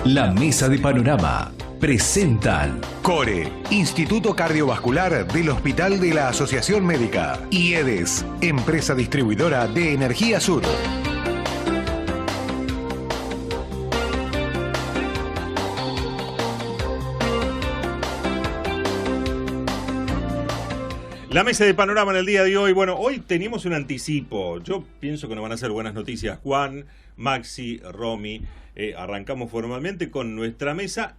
La Mesa de Panorama presentan CORE, Instituto Cardiovascular del Hospital de la Asociación Médica, y EDES, empresa distribuidora de Energía Sur. La mesa de panorama en el día de hoy. Bueno, hoy tenemos un anticipo. Yo pienso que nos van a ser buenas noticias. Juan, Maxi, Romy, arrancamos formalmente con nuestra mesa.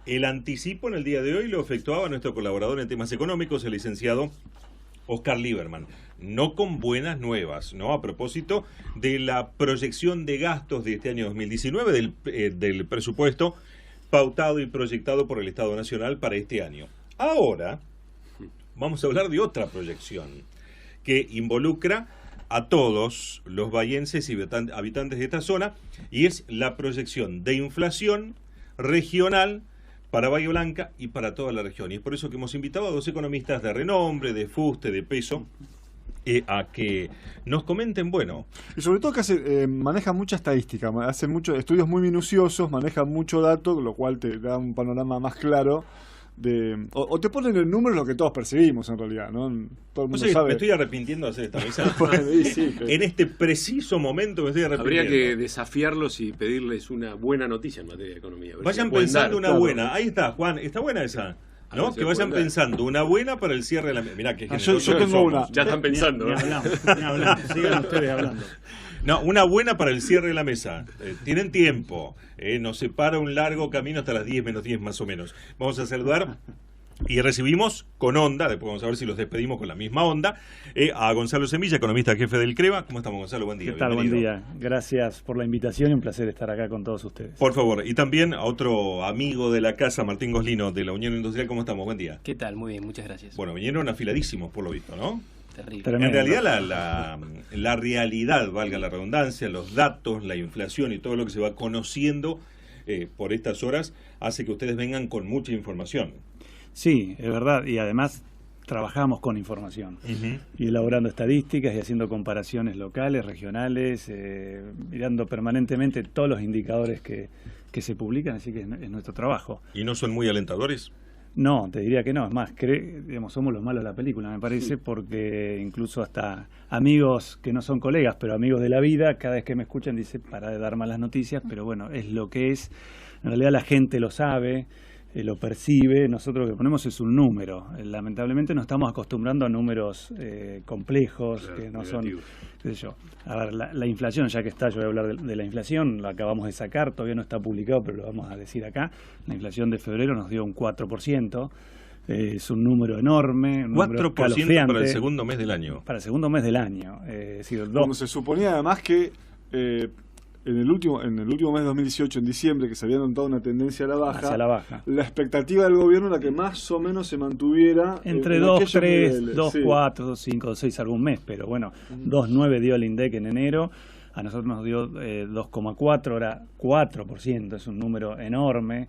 El anticipo en el día de hoy lo efectuaba nuestro colaborador en temas económicos, el licenciado Oscar Lieberman. No con buenas nuevas, ¿no? A propósito de la proyección de gastos de este año 2019, del presupuesto pautado y proyectado por el Estado Nacional para este año. Ahora vamos a hablar de otra proyección que involucra a todos los bahienses y habitantes de esta zona, y es la proyección de inflación regional para Bahía Blanca y para toda la región. Y es por eso que hemos invitado a dos economistas de renombre, de fuste, de peso, a que nos comenten, bueno. Y sobre todo que maneja mucha estadística, hace muchos estudios muy minuciosos, maneja mucho dato, lo cual te da un panorama más claro. O te ponen el número lo que todos percibimos en realidad, ¿no? Todo el mundo sabe. Me estoy arrepintiendo de hacer esta mesa. Sí, pero en este preciso momento me estoy arrepintiendo. Habría que desafiarlos y pedirles una buena noticia en materia de economía. Vayan pensando una buena. Ahí está, Juan, está buena esa, ¿no? Que vayan pensando una buena para el cierre de la mesa. Mirá que yo tengo una. Ya están pensando. Ni hablamos. Sigan ustedes hablando. No, una buena para el cierre de la mesa. Tienen tiempo. Nos separa un largo camino hasta las 10 menos 10 más o menos. Vamos a saludar y recibimos con onda, después vamos a ver si los despedimos con la misma onda, a Gonzalo Semilla, economista jefe del CREVA. ¿Cómo estamos, Gonzalo? Buen día. ¿Qué tal? Buen día. Gracias por la invitación y un placer estar acá con todos ustedes. Por favor. Y también a otro amigo de la casa, Martín Goslino, de la Unión Industrial. ¿Cómo estamos? Buen día. ¿Qué tal? Muy bien, muchas gracias. Bueno, vinieron afiladísimos por lo visto, ¿no? Terrible. Tremendo. En realidad la realidad, valga la redundancia, los datos, la inflación y todo lo que se va conociendo por estas horas hace que ustedes vengan con mucha información. Sí, es verdad, y además trabajamos con información, y elaborando estadísticas y haciendo comparaciones locales, regionales, mirando permanentemente todos los indicadores que se publican, así que es nuestro trabajo. ¿Y no son muy alentadores? No, te diría que no, es más, somos los malos de la película, me parece, porque incluso hasta amigos que no son colegas, pero amigos de la vida, cada vez que me escuchan dicen, para de dar malas noticias, pero bueno, es lo que es, en realidad la gente lo sabe, lo percibe, nosotros lo que ponemos es un número. Lamentablemente nos estamos acostumbrando a números complejos, claro, que no negativos. Qué sé yo. A ver, la inflación, ya que está, yo voy a hablar de la inflación, la acabamos de sacar, todavía no está publicado, pero lo vamos a decir acá. La inflación de febrero nos dio un 4%, es un número enorme. 4% para el segundo mes del año. Para el segundo mes del año. Cuando se suponía además que en el último mes de 2018, en diciembre, que se había notado una tendencia a la baja, hacia la baja, la expectativa del gobierno era que más o menos se mantuviera entre 2.3, 2.4, 2.5, 2.6 algún mes, pero bueno, 2.9 dio el INDEC en enero, a nosotros nos dio 2.4, ahora 4%, es un número enorme,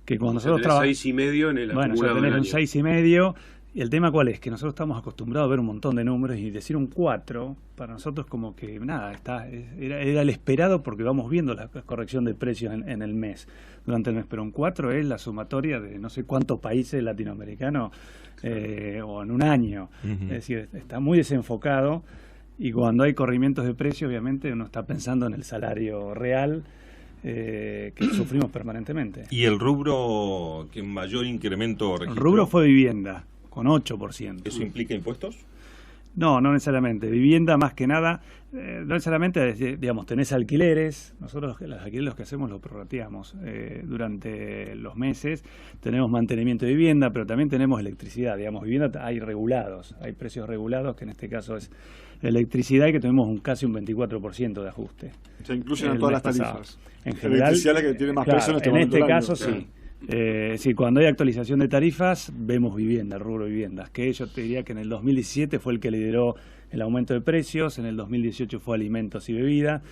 que cuando nosotros trabajamos 6,5 en el acumulado ya tenés del un año. 6,5. Y el tema cuál es, que nosotros estamos acostumbrados a ver un montón de números y decir un 4, para nosotros como que nada, era el esperado porque vamos viendo la corrección de precios en el mes, durante el mes, pero un 4 es la sumatoria de no sé cuántos países latinoamericanos o en un año. Es decir, está muy desenfocado, y cuando hay corrimientos de precios obviamente uno está pensando en el salario real, que sufrimos permanentemente. ¿Y el rubro que mayor incremento registró? El rubro fue vivienda, con 8%. ¿Eso implica impuestos? No necesariamente. Vivienda más que nada, no necesariamente, digamos, tenés alquileres. Nosotros los alquileres que hacemos los prorrateamos durante los meses. Tenemos mantenimiento de vivienda, pero también tenemos electricidad. Digamos, vivienda hay regulados, hay precios regulados, que en este caso es electricidad, y que tenemos casi un 24% de ajuste. Se incluyen en todas las tarifas. En general, electricidad que tiene más claro, presión en este caso claro. sí. Es decir, cuando hay actualización de tarifas, vemos vivienda, el rubro de viviendas, que yo te diría que en el 2017 fue el que lideró el aumento de precios, en el 2018 fue alimentos y bebida.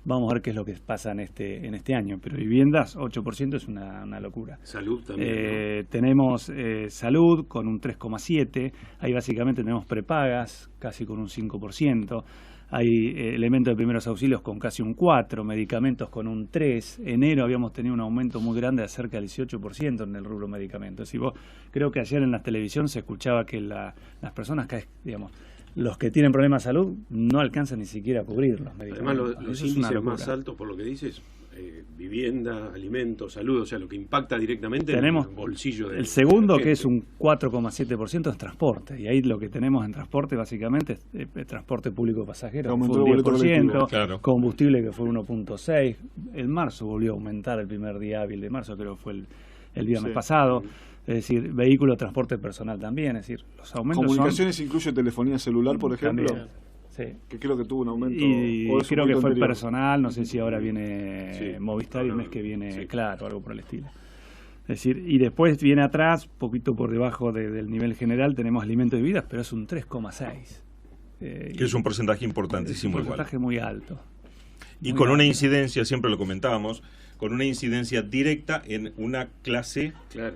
Vamos a ver qué es lo que pasa en este año, pero viviendas, 8% es una locura. Salud también, ¿no? Tenemos salud con un 3,7%, ahí básicamente tenemos prepagas, casi con un 5%. hay elementos de primeros auxilios con casi un 4, medicamentos con un 3. Enero habíamos tenido un aumento muy grande de cerca del 18% en el rubro medicamentos. Y vos, creo que ayer en la televisión se escuchaba que las personas que, digamos, los que tienen problemas de salud no alcanzan ni siquiera a cubrir los medicamentos. Además, los índices más altos, por lo que dices, vivienda, alimentos, salud, o sea, lo que impacta directamente tenemos en el bolsillo del... El segundo, que es un 4,7%, es transporte. Y ahí lo que tenemos en transporte, básicamente, es transporte público pasajero, que fue un 10%, claro. Combustible, que fue 1,6%. En marzo volvió a aumentar el primer día hábil de marzo, creo que fue el viernes pasado. Es decir, vehículo, transporte personal también. Es decir, los aumentos ¿Comunicaciones incluye telefonía celular, por ejemplo? También. Sí. Que creo que tuvo un aumento. Y creo que fue el personal, no sé si ahora viene viene Movistar y el mes que viene Claro, algo por el estilo. Es decir, y después viene atrás, poquito por debajo del nivel general, tenemos alimentos y bebidas, pero es un 3,6. Que es un porcentaje importantísimo. Es un porcentaje muy alto. Y con una incidencia, siempre lo comentábamos, con una incidencia directa en una clase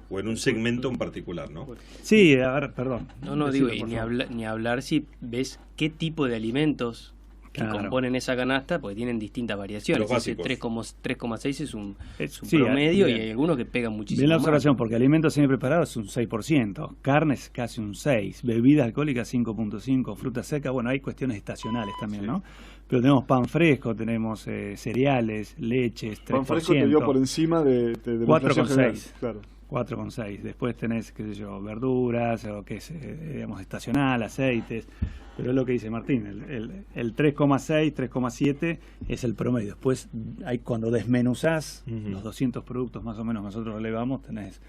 o en un segmento en particular, ¿no? Sí, a ver, perdón. No digo, ni hablar si ves qué tipo de alimentos que componen esa canasta, porque tienen distintas variaciones. Ese 3,6 es un promedio y hay algunos que pegan muchísimo. Bien la observación, porque alimentos semipreparados es un 6%, carnes casi un 6%, bebidas alcohólicas 5,5%, fruta seca, bueno, hay cuestiones estacionales también, ¿no? Pero tenemos pan fresco, tenemos cereales, leches, 3%. Pan fresco te dio por encima de 4,6. Claro. 4,6. Después tenés, qué sé yo, verduras, o que es, digamos, estacional, aceites. Pero es lo que dice Martín, el 3,6, 3,7 es el promedio. Después, cuando desmenuzás los 200 productos más o menos que nosotros relevamos, tenés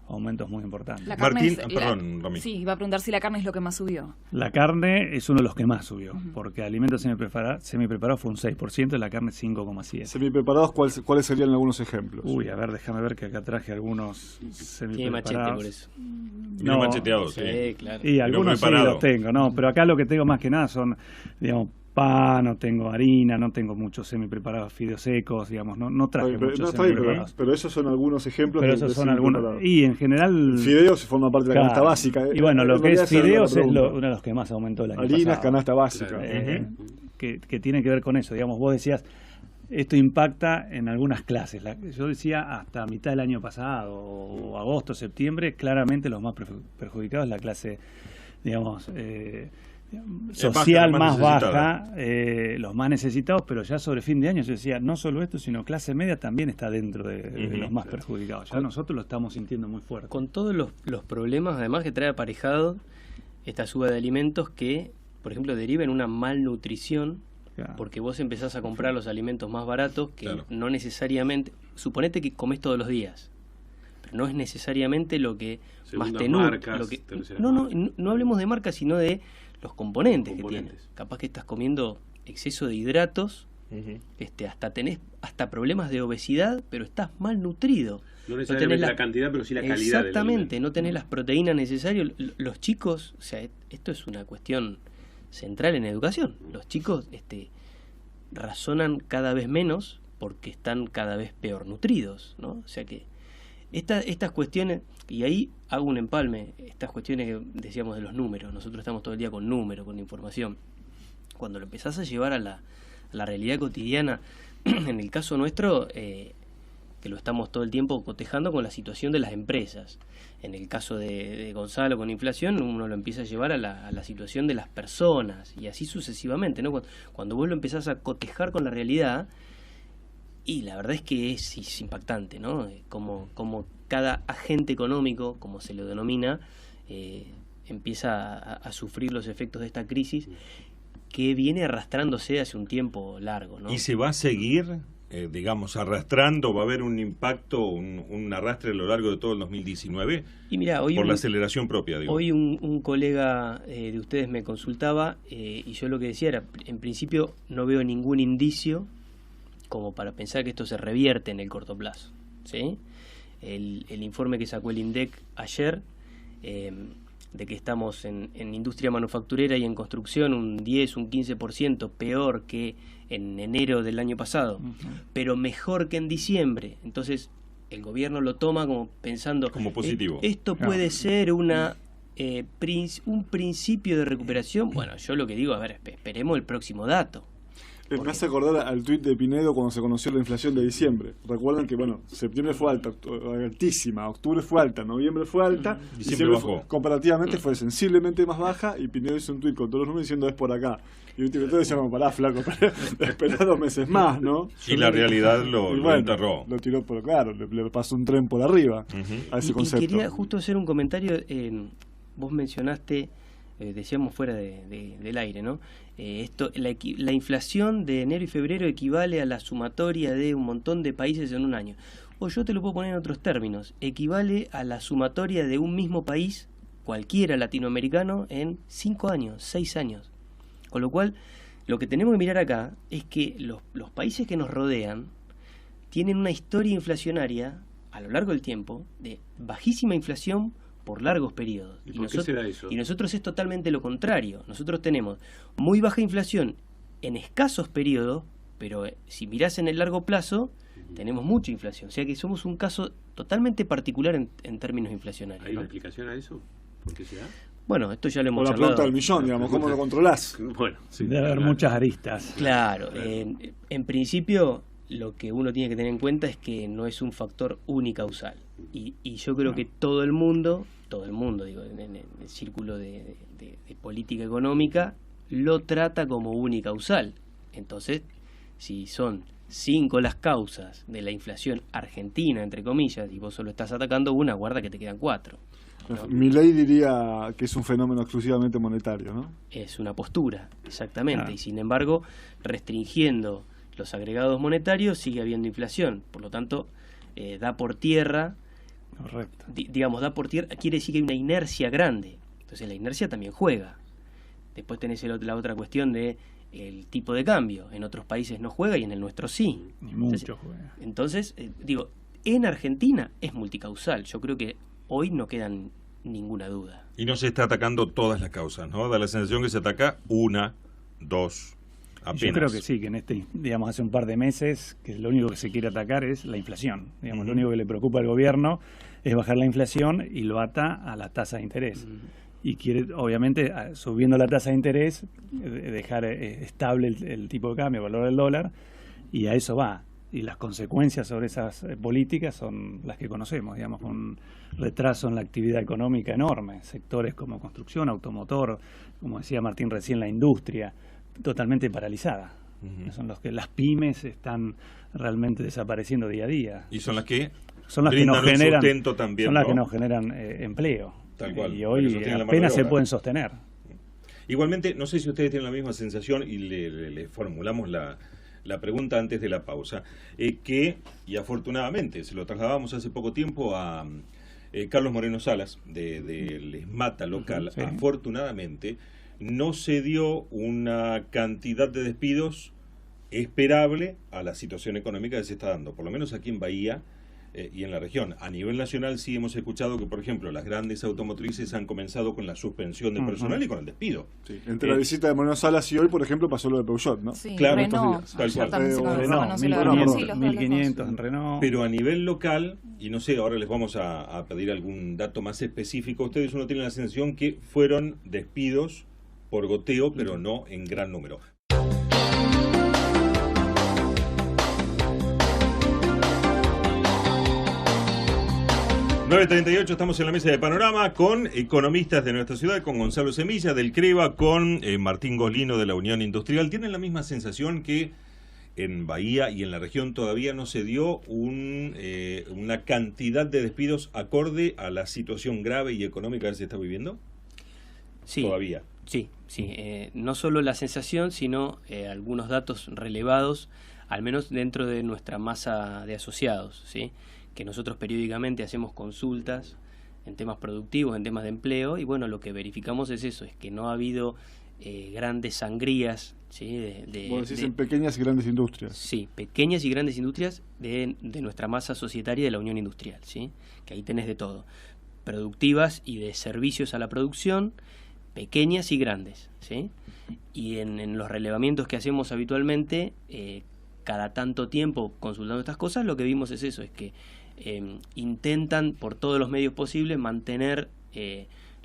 aumentos muy importantes. Martín, perdón, Romy. Sí, iba a preguntar si la carne es lo que más subió. La carne es uno de los que más subió, porque alimentos semipreparados fue un 6% y la carne 5,7%. ¿Semipreparados cuáles serían algunos ejemplos? Uy, a ver, déjame ver que acá traje algunos semipreparados. Tiene machete por eso. No, macheteado, sí, claro. Y algunos sí los tengo, ¿no? Pero acá lo que tengo más que nada son, digamos, pan, no tengo harina, no tengo muchos semipreparados, fideos secos, digamos, no traje muchos semipreparados. Pero esos son algunos ejemplos. Pero esos son algunos. Y en general... Fideos forma parte de la canasta básica. Y bueno, lo que es fideos es uno de los que más aumentó el año pasado. Harinas, canasta básica. Que tiene que ver con eso. Digamos, vos decías, esto impacta en algunas clases. Yo decía hasta mitad del año pasado, o agosto, septiembre, claramente los más perjudicados es la clase, digamos... social más baja, los más necesitados, pero ya sobre fin de año yo decía, no solo esto, sino clase media también está dentro de los más perjudicados. Ya nosotros lo estamos sintiendo muy fuerte. Con todos los problemas, además, que trae aparejado esta suba de alimentos que, por ejemplo, deriva en una malnutrición, porque vos empezás a comprar los alimentos más baratos que no necesariamente, suponete que comés todos los días, pero no es necesariamente lo que más te nutre. No hablemos de marcas, sino de los componentes que tiene. Capaz que estás comiendo exceso de hidratos, hasta tenés problemas de obesidad, pero estás mal nutrido. No necesariamente la cantidad, pero sí la calidad. Exactamente, no tenés las proteínas necesarias. Los chicos, o sea, esto es una cuestión central en educación. Los chicos razonan cada vez menos porque están cada vez peor nutridos, ¿no? O sea que estas cuestiones, y ahí hago un empalme, estas cuestiones que decíamos de los números, nosotros estamos todo el día con números, con información. Cuando lo empezás a llevar a la realidad cotidiana, en el caso nuestro, que lo estamos todo el tiempo cotejando con la situación de las empresas. En el caso de Gonzalo con inflación, uno lo empieza a llevar a la situación de las personas, y así sucesivamente, ¿no? Cuando vos lo empezás a cotejar con la realidad, y la verdad es que es impactante, ¿no? Como cada agente económico, como se lo denomina, empieza a sufrir los efectos de esta crisis que viene arrastrándose hace un tiempo largo, ¿no? ¿Y se va a seguir, digamos, arrastrando? ¿Va a haber un impacto, un arrastre a lo largo de todo el 2019? Y mira, hoy por la aceleración propia, digo. Hoy un colega de ustedes me consultaba y yo lo que decía era, en principio no veo ningún indicio como para pensar que esto se revierte en el corto plazo, ¿sí? El informe que sacó el INDEC ayer, de que estamos en industria manufacturera y en construcción un 10, un 15% peor que en enero del año pasado, pero mejor que en diciembre. Entonces el gobierno lo toma como pensando, como positivo. Esto puede ser una un principio de recuperación. Bueno, yo lo que digo, a ver, esperemos el próximo dato. Me hace acordar al tuit de Pinedo cuando se conoció la inflación de diciembre. Recuerdan que, bueno, septiembre fue alta, altísima, octubre fue alta, noviembre fue alta, diciembre bajó. Comparativamente fue sensiblemente más baja, y Pinedo hizo un tuit con todos los números diciendo es por acá. Y un director decía, no, pará, flaco, espera 2 meses más, ¿no? Y la realidad lo bueno, enterró. Lo tiró por, claro, le pasó un tren por arriba a ese concepto. Y quería justo hacer un comentario. Vos mencionaste, decíamos fuera del aire, ¿no? La inflación de enero y febrero equivale a la sumatoria de un montón de países en un año. O yo te lo puedo poner en otros términos, equivale a la sumatoria de un mismo país, cualquiera latinoamericano, en 5 años, 6 años. Con lo cual, lo que tenemos que mirar acá es que los países que nos rodean tienen una historia inflacionaria a lo largo del tiempo de bajísima inflación por largos periodos. ¿Y por qué será eso? Y nosotros es totalmente lo contrario. Nosotros tenemos muy baja inflación en escasos periodos, pero si mirás en el largo plazo, tenemos mucha inflación. O sea que somos un caso totalmente particular en términos inflacionarios. ¿Hay una ¿no? explicación a eso? ¿Por qué se da? Bueno, esto ya lo O hemos la charlado. pregunta del millón, digamos, ¿cómo lo controlás? Bueno, sí. Debe haber muchas aristas. Claro, en principio lo que uno tiene que tener en cuenta es que no es un factor unicausal. Y yo creo que todo el mundo, digo, en el círculo de política económica, lo trata como unicausal. Entonces, si son 5 las causas de la inflación argentina, entre comillas, y vos solo estás atacando una, guarda que te quedan 4. ¿no? Milei diría que es un fenómeno exclusivamente monetario, ¿no? Es una postura, exactamente. Ah. Y sin embargo, restringiendo los agregados monetarios, sigue habiendo inflación. Por lo tanto, da por tierra, Correcto. digamos, da por tierra, quiere decir que hay una inercia grande. Entonces la inercia también juega. Después tenés la otra cuestión de el tipo de cambio. En otros países no juega y en el nuestro sí. Ni mucho juega. Entonces, digo, en Argentina es multicausal. Yo creo que hoy no quedan ninguna duda. Y no se está atacando todas las causas, ¿no? Da la sensación que se ataca 1, 2, apenas. Yo creo que sí, que digamos, hace un par de meses, que lo único que se quiere atacar es la inflación. Digamos, lo único que le preocupa al gobierno es bajar la inflación y lo ata a la tasa de interés. Y quiere, obviamente, subiendo la tasa de interés, dejar estable el tipo de cambio, el valor del dólar, y a eso va. Y las consecuencias sobre esas políticas son las que conocemos, digamos, con un retraso en la actividad económica enorme. Sectores como construcción, automotor, como decía Martín recién, la industria, totalmente paralizada. Son los que las pymes están realmente desapareciendo día a día. Y son las que Son las que brindan nos un generan, sustento también, son las ¿no? que nos generan empleo. Tal cual, Y que hoy sostienen la mano apenas de se obra. pueden sostener. Igualmente, no sé si ustedes tienen la misma sensación y le formulamos la pregunta antes de la pausa, que, y afortunadamente, se lo trasladamos hace poco tiempo a Carlos Moreno Salas, del ESMATA local. Sí. Afortunadamente, no se dio una cantidad de despidos esperable a la situación económica que se está dando, por lo menos aquí en Bahía y en la región. A nivel nacional sí hemos escuchado que, por ejemplo, las grandes automotrices han comenzado con la suspensión de personal y con el despido. Sí. Entre la visita de Moreno Salas y hoy, por ejemplo, pasó lo de Peugeot, ¿no? Sí, Claro, Renault. estos días, tal Ayer cual. también se Renault, conoció lo de Renault. Sí, los 1500 en Renault. Pero a nivel local, y no sé, ahora les vamos a pedir algún dato más específico, ustedes uno tiene la sensación que fueron despidos por goteo, pero no en gran número. 9:38, estamos en la mesa de Panorama con economistas de nuestra ciudad, con Gonzalo Semilla del CREVA, con Martín Golino de la Unión Industrial. ¿Tienen la misma sensación que en Bahía y en la región todavía no se dio una cantidad de despidos acorde a la situación grave y económica que se está viviendo? Sí. Todavía. Sí. No solo la sensación, sino algunos datos relevados, al menos dentro de nuestra masa de asociados, ¿sí? Que nosotros periódicamente hacemos consultas en temas productivos, en temas de empleo, y bueno, lo que verificamos es eso, es que no ha habido grandes sangrías, ¿sí? Vos decís en pequeñas y grandes industrias. Sí, pequeñas y grandes industrias de nuestra masa societaria de la Unión Industrial, ¿sí? Que ahí tenés de todo, productivas y de servicios a la producción, pequeñas y grandes, ¿sí? Y en los relevamientos que hacemos habitualmente, cada tanto tiempo consultando estas cosas, lo que vimos es eso, es que intentan por todos los medios posibles mantener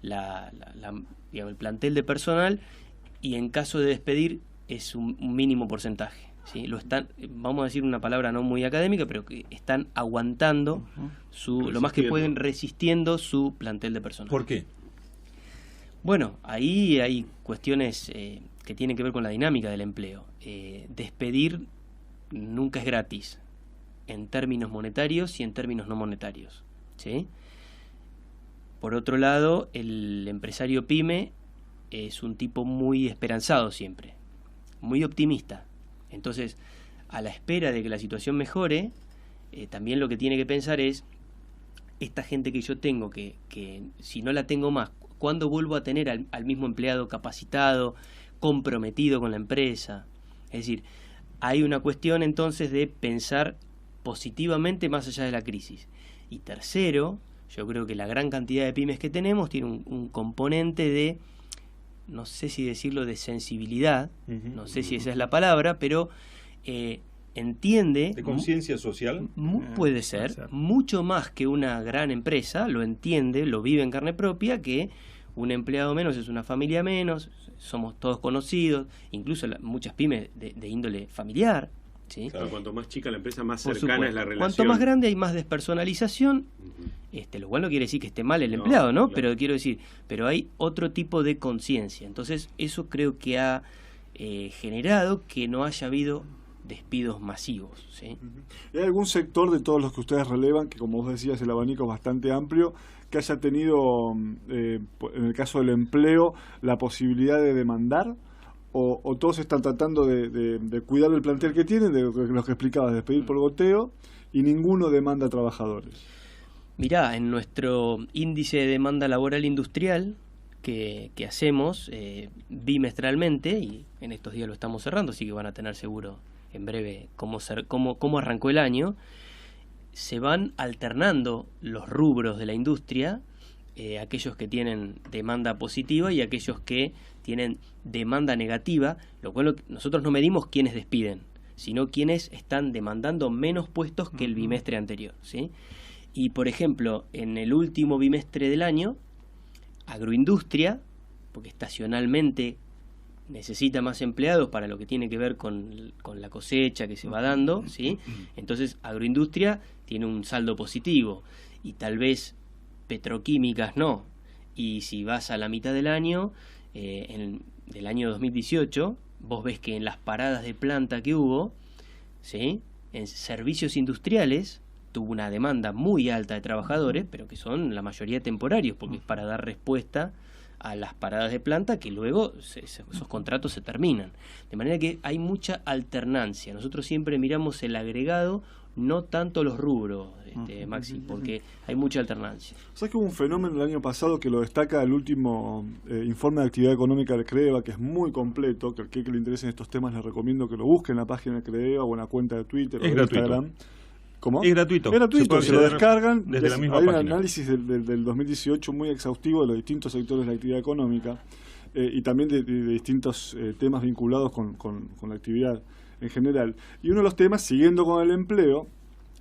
digamos, el plantel de personal, y en caso de despedir es un mínimo porcentaje. ¿Sí? Vamos a decir una palabra no muy académica, pero que están aguantando lo más que pueden, resistiendo su plantel de personal. ¿Por qué? Bueno, ahí hay cuestiones que tienen que ver con la dinámica del empleo. Despedir nunca es gratis, en términos monetarios y en términos no monetarios, ¿sí? Por otro lado, el empresario pyme es un tipo muy esperanzado siempre, muy optimista. Entonces, a la espera de que la situación mejore, también lo que tiene que pensar es, esta gente que yo tengo, que si no la tengo más, ¿cuándo vuelvo a tener al mismo empleado capacitado, comprometido con la empresa? Es decir, hay una cuestión entonces de pensar positivamente más allá de la crisis. Y tercero, yo creo que la gran cantidad de pymes que tenemos tiene un componente de, no sé si decirlo, de sensibilidad, no sé si esa es la palabra, pero entiende... ¿De conciencia social? Puede ser, mucho más que una gran empresa, lo entiende, lo vive en carne propia, que un empleado menos es una familia menos, somos todos conocidos, incluso muchas pymes de índole familiar. ¿Sí? Claro, cuanto más chica la empresa, más cercana es la relación. Cuanto más grande hay más despersonalización, lo cual no quiere decir que esté mal el empleado, ¿no? Claro. Pero quiero decir, pero hay otro tipo de conciencia. Entonces, eso creo que ha generado que no haya habido despidos masivos, ¿sí? ¿Hay algún sector de todos los que ustedes relevan, que como vos decías el abanico es bastante amplio, que haya tenido, en el caso del empleo, la posibilidad de demandar? ¿O todos están tratando de cuidar el plantel que tienen, de lo que explicabas, de despedir por goteo, y ninguno demanda trabajadores? Mirá, en nuestro índice de demanda laboral industrial que hacemos bimestralmente, y en estos días lo estamos cerrando, así que van a tener seguro en breve cómo arrancó el año, se van alternando los rubros de la industria, aquellos que tienen demanda positiva y aquellos que tienen demanda negativa, lo cual nosotros no medimos quiénes despiden, sino quiénes están demandando menos puestos que el bimestre anterior, ¿sí? Y por ejemplo, en el último bimestre del año, agroindustria, porque estacionalmente necesita más empleados para lo que tiene que ver con la cosecha que se va dando, ¿sí? Entonces agroindustria tiene un saldo positivo, y tal vez petroquímicas no. Y si vas a la mitad del año, del año 2018, vos ves que en las paradas de planta que hubo, ¿sí?, en servicios industriales tuvo una demanda muy alta de trabajadores, pero que son la mayoría temporarios, porque es para dar respuesta a las paradas de planta que luego esos contratos se terminan. De manera que hay mucha alternancia. Nosotros siempre miramos el agregado, no tanto los rubros, Maxi, porque hay mucha alternancia. ¿Sabes que hubo un fenómeno el año pasado que lo destaca el último informe de actividad económica de CREEVA, que es muy completo, que al que le interesen estos temas les recomiendo que lo busquen en la página de CREEVA o en la cuenta de Twitter o de Instagram. ¿Cómo? Es gratuito. Es gratuito, se lo descargan. Desde la misma hay página. Un análisis del 2018 muy exhaustivo de los distintos sectores de la actividad económica y también de distintos temas vinculados con la actividad en general. Y uno de los temas, siguiendo con el empleo,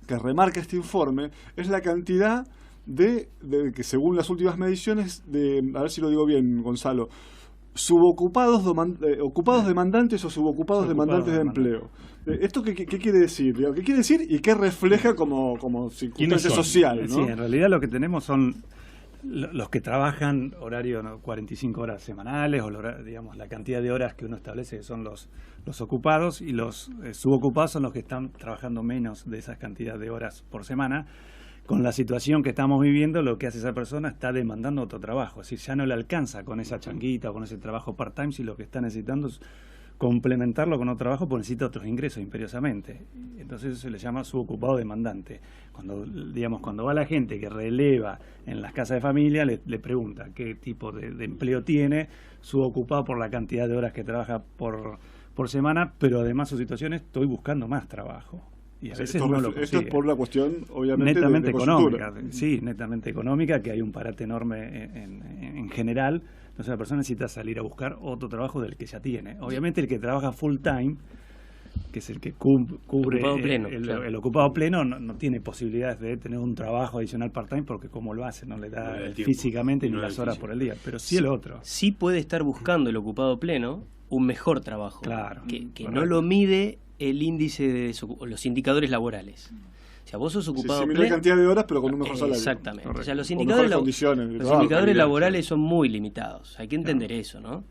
que remarca este informe, es la cantidad de que según las últimas mediciones, a ver si lo digo bien, Gonzalo, subocupados, ocupados demandantes o subocupados demandantes de empleo. ¿Esto qué quiere decir? ¿Qué quiere decir y qué refleja como circunstancia social, ¿no? Sí, en realidad lo que tenemos son los que trabajan horario 45 horas semanales, o digamos la cantidad de horas que uno establece, que son los ocupados, y los subocupados son los que están trabajando menos de esa cantidad de horas por semana. Con la situación que estamos viviendo, lo que hace esa persona está demandando otro trabajo, es decir, ya no le alcanza con esa changuita o con ese trabajo part-time, si lo que está necesitando es complementarlo con otro trabajo, pues necesita otros ingresos imperiosamente. Entonces eso se le llama subocupado demandante. Cuando va la gente que releva en las casas de familia, le pregunta qué tipo de empleo tiene, subocupado por la cantidad de horas que trabaja por semana, pero además su situación es: estoy buscando más trabajo. Y a veces no lo consigue. Esto es por la cuestión, obviamente, netamente de económica. Sí, netamente económica, que hay un parate enorme en general. Entonces la persona necesita salir a buscar otro trabajo del que ya tiene. Obviamente el que trabaja full time que es el que cubre Ocupado pleno, el claro. ocupado pleno, no tiene posibilidades de tener un trabajo adicional part-time porque como lo hace, no le da No le da tiempo, físicamente ni no le da las horas físico. por el día, pero sí el otro. Sí puede estar buscando el ocupado pleno un mejor trabajo, Claro. que no Correcto. lo mide el índice de o los indicadores laborales. O sea, vos sos Sí, ocupado similar pleno. cantidad de horas, pero con un mejor salario. Exactamente. Correcto. O sea, los Con indicadores, mejores condiciones de los trabajo, indicadores calidad, laborales claro. son muy limitados. Hay que entender eso, ¿no?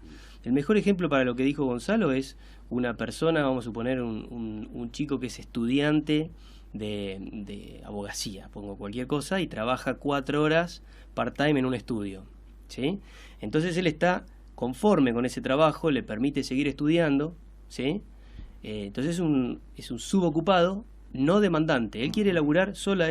El mejor ejemplo para lo que dijo Gonzalo es una persona, vamos a suponer un chico que es estudiante de abogacía, pongo cualquier cosa, y trabaja 4 horas part-time en un estudio, ¿sí? Entonces él está conforme con ese trabajo, le permite seguir estudiando, ¿sí? Entonces es un subocupado no demandante. Él quiere laburar solo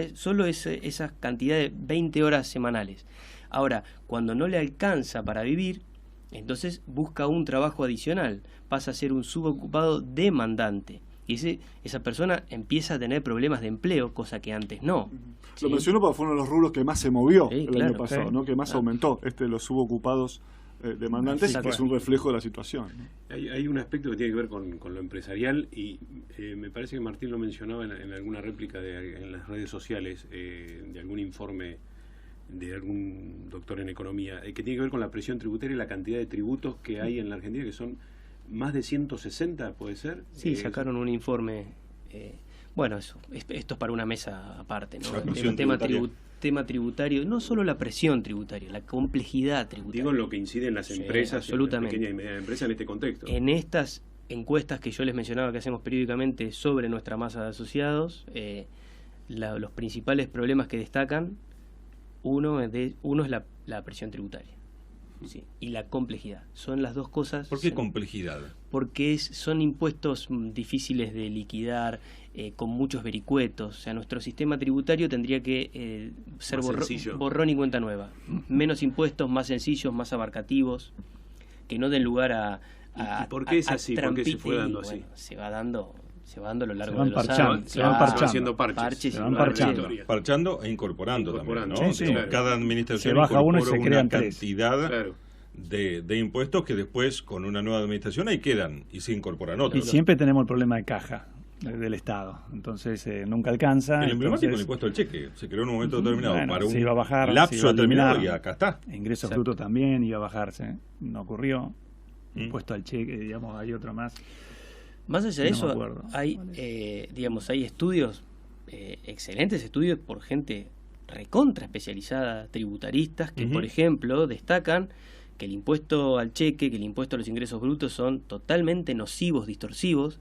esa cantidad de 20 horas semanales. Ahora, cuando no le alcanza para vivir, entonces busca un trabajo adicional, pasa a ser un subocupado demandante. Y esa persona empieza a tener problemas de empleo, cosa que antes no. ¿sí? Lo menciono porque fue uno de los rubros que más se movió Sí, el claro, año pasado, sí. ¿no? Que más aumentó, los subocupados demandantes, Sí, que es un reflejo de la situación, ¿no? Hay un aspecto que tiene que ver con lo empresarial y me parece que Martín lo mencionaba en alguna réplica en las redes sociales de algún informe de algún doctor en economía, que tiene que ver con la presión tributaria y la cantidad de tributos que hay en la Argentina, que son más de 160, ¿puede ser? Sí, sacaron un informe. Bueno, esto es para una mesa aparte, ¿no? La El presión tema tributario, no solo la presión tributaria, la complejidad tributaria. Digo en lo que inciden las Sí, empresas, las absolutamente. pequeñas y medianas empresas en este contexto. En estas encuestas que yo les mencionaba que hacemos periódicamente sobre nuestra masa de asociados, los principales problemas que destacan, uno es la presión tributaria, ¿sí? Y la complejidad. Son las dos cosas. ¿Por qué complejidad? Porque son impuestos difíciles de liquidar, con muchos vericuetos. O sea, nuestro sistema tributario tendría que ser Más sencillo. borrón y cuenta nueva. Menos impuestos, más sencillos, más abarcativos, que no den lugar a ¿Y por qué es así? ¿Por qué se fue trampite, dando y, así? bueno, se va dando a lo largo van de los parchando, años. se van Claro. parchando. haciendo parches. Se van Claro, parchando. historia. Parchando e incorporando, Incorporando, también, ¿no? sí, Como claro. cada administración Se baja uno y se incorpora crean una 3. cantidad Claro. de impuestos que después con una nueva administración ahí quedan y se incorporan Y otros. siempre tenemos el problema de caja del Estado. Entonces nunca alcanza. El emblemático el entonces, impuesto al cheque se creó en un momento determinado Bueno, para un se iba a bajar, se lapso iba a determinado eliminar. y acá está. ingreso Exacto. fruto también iba a bajarse. No ocurrió. Mm. Impuesto al cheque, digamos, hay otro más. Más allá de No me eso, acuerdo. hay hay estudios, excelentes estudios por gente recontra especializada, tributaristas, que Ujú. por ejemplo destacan que el impuesto al cheque, que el impuesto a los ingresos brutos son totalmente nocivos, distorsivos.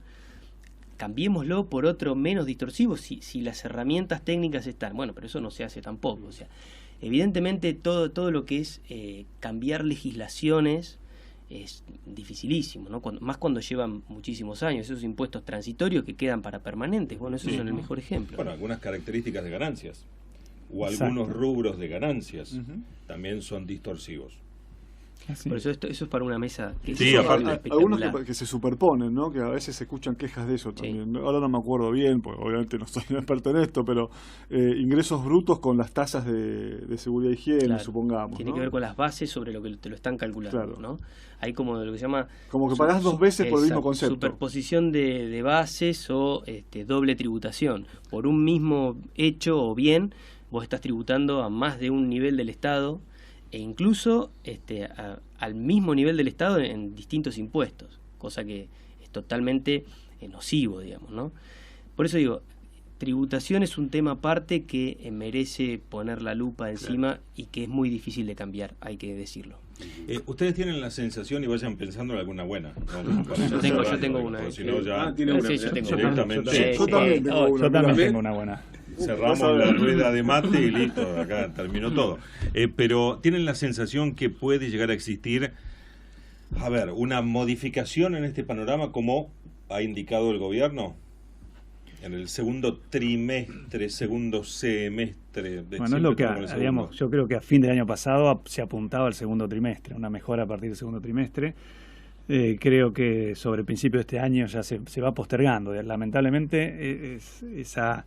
Cambiémoslo por otro menos distorsivo si las herramientas técnicas están. Bueno, pero eso no se hace tampoco. O sea, evidentemente todo lo que es cambiar legislaciones es dificilísimo, ¿no? Más cuando llevan muchísimos años, esos impuestos transitorios que quedan para permanentes. Bueno, esos Sí. son el mejor ejemplo. Bueno, algunas características de ganancias o Exacto. algunos rubros de ganancias Ujú. también son distorsivos. Así. Por eso eso es para una mesa que Sí, es aparte. Algunos espectacular. que se superponen, ¿no? Que a veces se escuchan quejas de eso Sí. también. Ahora no me acuerdo bien, porque obviamente no soy un experto en esto, pero ingresos brutos con las tasas de seguridad e higiene, Claro. supongamos. Tiene ¿no? que ver con las bases sobre lo que te lo están calculando, Claro. ¿no? Hay como lo que se llama Como que pagás dos veces por el mismo exacto, concepto. superposición de bases o doble tributación. Por un mismo hecho o bien, vos estás tributando a más de un nivel del Estado e incluso al mismo nivel del Estado en distintos impuestos, cosa que es totalmente nocivo, digamos, ¿no? Por eso digo, tributación es un tema aparte que merece poner la lupa encima y que es muy difícil de cambiar, hay que decirlo. Ustedes tienen la sensación y vayan pensando en alguna buena. ¿no? Para ir Yo tengo cerrando, una. porque si no ya tiene una. Sí, yo tengo una. directamente Yo también tengo una. Yo también ¿Ves? tengo una buena. cerramos la rueda de mate y listo, acá terminó todo. Pero tienen la sensación que puede llegar a existir, a ver, una modificación en este panorama como ha indicado el gobierno en el segundo trimestre, segundo semestre. Bueno, es lo que, siempre tomo el digamos, segundo. yo creo que a fin del año pasado se apuntaba al segundo trimestre, una mejora a partir del segundo trimestre. Creo que sobre el principio de este año ya se va postergando. Lamentablemente, esas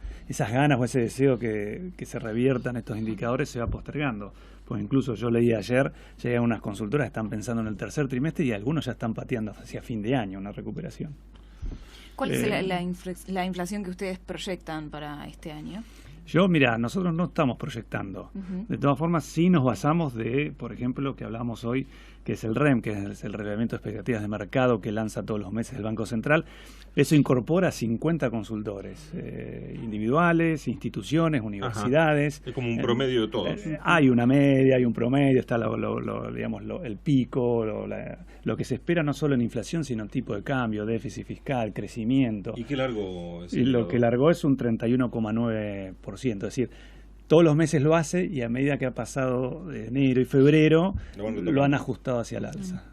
ganas o ese deseo que se reviertan estos indicadores se va postergando. Pues incluso yo leí ayer, llegan unas consultoras que están pensando en el tercer trimestre y algunos ya están pateando hacia fin de año una recuperación. ¿Cuál es la inflación que ustedes proyectan para este año? Mira, nosotros no estamos proyectando. De todas formas, sí nos basamos por ejemplo, que hablamos hoy, que es el REM, que es el Relevamiento de Expectativas de Mercado que lanza todos los meses el Banco Central. Eso incorpora 50 consultores, individuales, instituciones, universidades. Ajá. Es como un promedio de todos. Hay una media, hay un promedio, está el pico, lo que se espera no solo en inflación, sino en tipo de cambio, déficit fiscal, crecimiento. ¿Y qué largo es? Y lo que largó es un 31,9%, es decir, todos los meses lo hace y a medida que ha pasado enero y febrero lo han ajustado hacia el alza.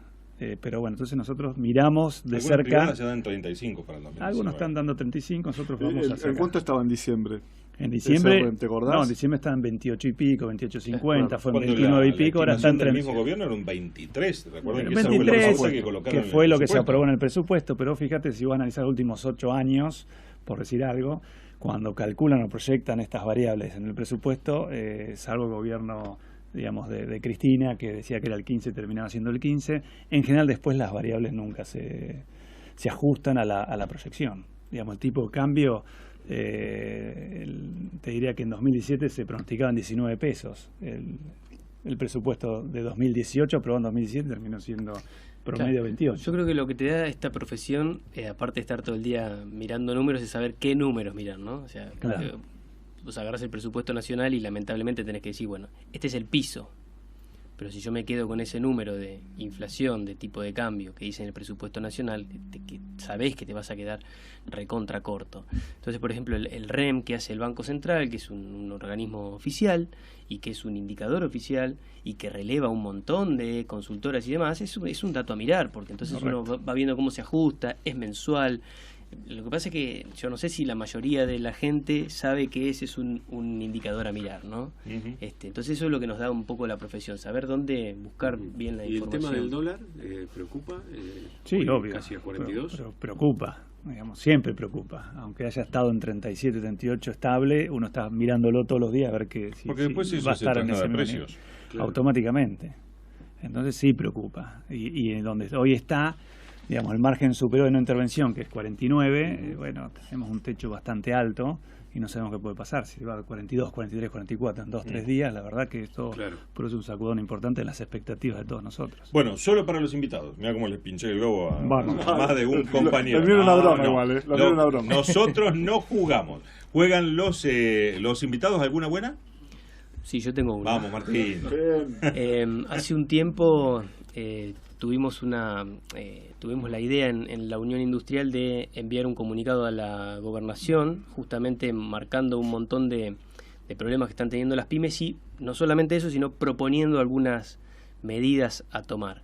Pero bueno, entonces nosotros miramos de cerca. Ya dan 35 para el 2019. Algunos están dando 35, nosotros vamos a hacer. ¿En cuánto estaba en diciembre? En diciembre, ¿te acordás? No, en diciembre estaba en 28 y pico, 28.50, claro, fue en 29 y pico, ahora está en 30. El mismo gobierno era un 23, recuerden que 23, que fue lo que se aprobó en el presupuesto, pero fíjate, si vas a analizar los últimos 8 años, por decir algo, cuando calculan o proyectan estas variables en el presupuesto, salvo el gobierno, digamos, de Cristina, que decía que era el 15, terminaba siendo el 15, en general después las variables nunca se ajustan a la proyección. Digamos, el tipo de cambio, te diría que en 2017 se pronosticaban 19 pesos. El presupuesto de 2018, aprobado en 2017, terminó siendo promedio 28. Yo creo que lo que te da esta profesión, aparte de estar todo el día mirando números, es saber qué números mirar, ¿no? O sea, claro. Vos agarrás el presupuesto nacional y lamentablemente tenés que decir, bueno, este es el piso. Pero si yo me quedo con ese número de inflación, de tipo de cambio que dice en el presupuesto nacional, que sabés que te vas a quedar recontra corto. Entonces, por ejemplo, el REM que hace el Banco Central, que es un organismo oficial y que es un indicador oficial y que releva un montón de consultoras y demás, es un dato a mirar, porque entonces Correcto. Uno va viendo cómo se ajusta, es mensual. Lo que pasa es que yo no sé si la mayoría de la gente sabe que ese es un indicador a mirar, ¿no? Entonces eso es lo que nos da un poco la profesión, saber dónde buscar bien la información. ¿Y el tema del dólar preocupa? Sí, obvio. Casi a 42. Pero preocupa, digamos, siempre preocupa. Aunque haya estado en 37, 38 estable, uno está mirándolo todos los días a ver porque después si eso va a estar en ese de precios. Claro. Automáticamente. Entonces sí preocupa. Y en donde hoy está, digamos, el margen superior de no intervención, que es 49, bueno, tenemos un techo bastante alto y no sabemos qué puede pasar. Si va a 42, 43, 44 en 2-3 días, la verdad que esto produce un sacudón importante en las expectativas de todos nosotros. Bueno, solo para los invitados. Mira cómo les pinché el globo a más de un compañero. Lo una broma igual, una broma. Nosotros no jugamos. ¿Juegan los invitados alguna buena? Sí, yo tengo una. Vamos, Martín. Hace un tiempo tuvimos la idea en la Unión Industrial de enviar un comunicado a la Gobernación, justamente marcando un montón de problemas que están teniendo las pymes y no solamente eso, sino proponiendo algunas medidas a tomar.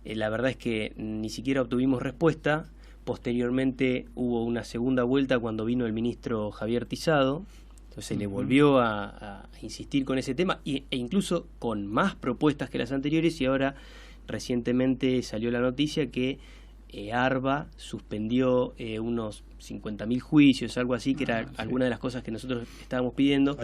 La verdad es que ni siquiera obtuvimos respuesta. Posteriormente hubo una segunda vuelta cuando vino el ministro Javier Tizado. Entonces le volvió a insistir con ese tema e incluso con más propuestas que las anteriores, y ahora recientemente salió la noticia que ARBA suspendió unos 50.000 juicios, algo así, que era alguna de las cosas que nosotros estábamos pidiendo.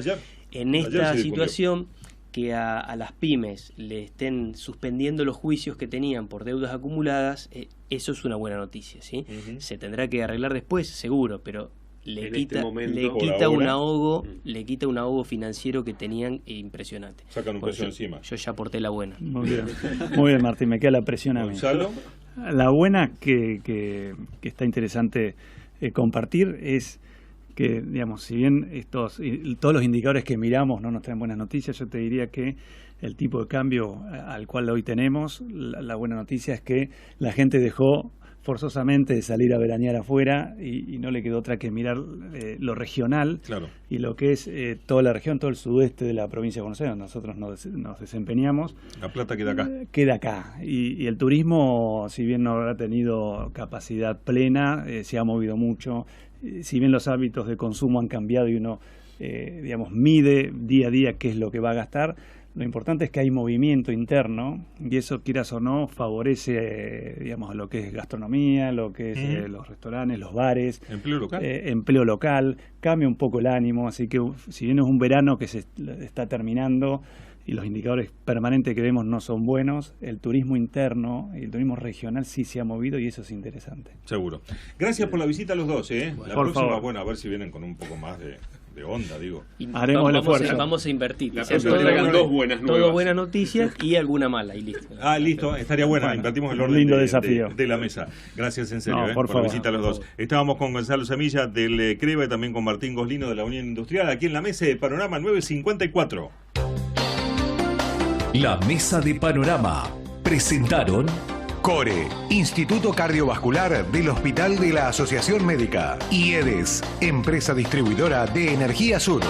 En esta situación, que a las pymes le estén suspendiendo los juicios que tenían por deudas acumuladas, eso es una buena noticia, ¿sí? Se tendrá que arreglar después, seguro, pero le quita un ahogo financiero que tenían impresionante. Sacan un peso encima. Yo ya aporté la buena. Muy bien, Martín, me queda la presión a mí. ¿Gonzalo? La buena que está interesante compartir es que, digamos, si bien todos los indicadores que miramos no nos traen buenas noticias, yo te diría que el tipo de cambio al cual hoy tenemos, la buena noticia es que la gente dejó forzosamente de salir a veranear afuera y no le quedó otra que mirar lo regional y lo que es toda la región, todo el sudeste de la provincia de Buenos Aires, donde nosotros nos desempeñamos. La plata queda acá. Queda acá. Y el turismo, si bien no habrá tenido capacidad plena, se ha movido mucho. Si bien los hábitos de consumo han cambiado y uno, digamos, mide día a día qué es lo que va a gastar, lo importante es que hay movimiento interno y eso, quieras o no, favorece, digamos, a lo que es gastronomía, lo que es los restaurantes, los bares. Empleo local. Empleo local, cambia un poco el ánimo, así que si bien es un verano que se está terminando y los indicadores permanentes que vemos no son buenos, el turismo interno y el turismo regional sí se ha movido y eso es interesante. Seguro. Gracias por la visita a los dos, ¿eh? La por próxima, favor. bueno, a ver si vienen con un poco más de onda, digo. Y Haremos el esfuerzo. vamos a invertir. La Que sea próxima traigan dos buenas nuevas. todo buenas noticias y alguna mala y listo. Ah, listo, estaría bueno, Bueno, invertimos el un orden lindo de, desafío. de la mesa. Gracias en serio, No, por por la favor. visita a los dos. Estábamos con Gonzalo Semilla del CREVA y también con Martín Goslino de la Unión Industrial, aquí en la mesa de Panorama 954. La mesa de Panorama. Presentaron CORE, Instituto Cardiovascular del Hospital de la Asociación Médica. Y EDES, empresa distribuidora de Energía Sur.